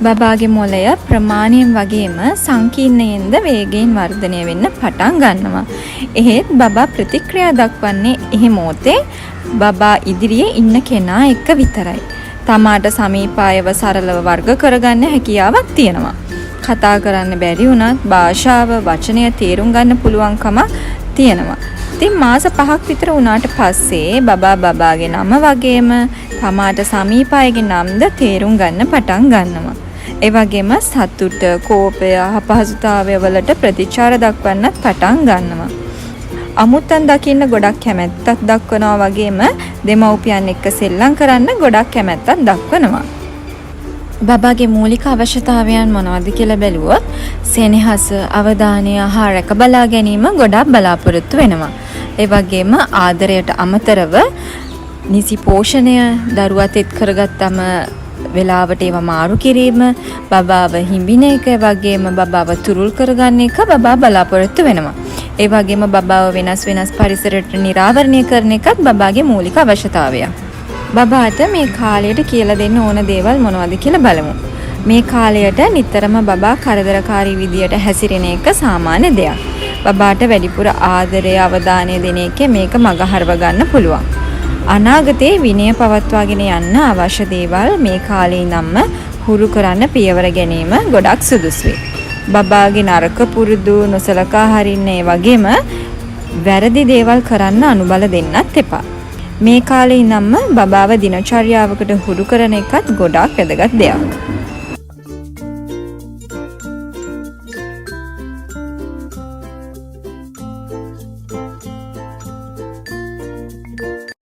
බබාගේ මොළය ප්‍රමාණයෙන් වගේම සංකීර්ණයෙන්ද වේගයෙන් වර්ධනය වෙන්න පටන් ගන්නවා. එහෙත් බබා ප්‍රතික්‍රියා දක්වන්නේ එහි මොහොතේ බබා ඉදිරියේ ඉන්න කෙනා එක්ක විතරයි. තමාට සමීප අයව සරලව වර්ග කරගන්න හැකියාවක් තියෙනවා. කතා කරන්න බැරි වුණත් භාෂාව වචනය තේරුම් ගන්න පුළුවන්කම තියෙනවා. ඉතින් මාස 5ක් විතර වුණාට පස්සේ බබාගේ නම වගේම තමාට සමීප අයගේ නම්ද තේරුම් ගන්න පටන් ගන්නවා. ඒ වගේම සතුට, කෝපය, අපහසුතාවය වලට ප්‍රතිචාර දක්වන්නත් පටන් ගන්නවා. අමුත්තන් දකින්න ගොඩක් කැමැත්තක් දක්වනවා වගේම දෙමව්පියන් එක්ක සෙල්ලම් කරන්න ගොඩක් කැමැත්තක් දක්වනවා. බබාගේ මූලික අවශ්‍යතාවයන් මොනවද කියලා බැලුවොත් සෙනෙහස, අවධානය හා රැක බලා ගැනීම ගොඩක් බලාපොරොත්තු වෙනවා. ඒ වගේම ආදරයට අමතරව නිසි පෝෂණය, දරුවත් එක් කරගත්තම වෙලාවට ඒවා මාරු කිරීම, බබාව හිඹින එක, වගේම බබාව තුරුල් කරගන්න එක බබා බලාපොරොත්තු වෙනවා. ඒ වගේම බබාව වෙනස් පරිසරයට නිරාවරණය කරන එකත් බබාගේ මූලික අවශ්‍යතාවයක්. බබාට මේ කාලයට කියලා දෙන්න ඕන දේවල් මොනවද කියලා බලමු. මේ කාලයට නිතරම බබා කරදරකාරී විදියට හැසිරෙන එක සාමාන්‍ය දෙයක්. බබාට වැඩිපුර ආදරය, අවධානය දෙන එකේ මේක මගහරව ගන්න පුළුවන්. අනාගතේ විනය පවත්වාගෙන යන්න අවශ්‍ය දේවල් මේ කාලේ ඉඳන්ම හුරු කරන්න පියවර ගැනීම ගොඩක් සුදුසුයි. බබාගේ නරක පුරුදු නොසලකා හරින්න, ඒ වගේම වැරදි දේවල් කරන්න අනුබල දෙන්නත් එපා. මේ කාලේ ඉඳන්ම බබාව දිනචර්යාවකට හුරු කරන එකත් ගොඩක් වැදගත් දෙයක්.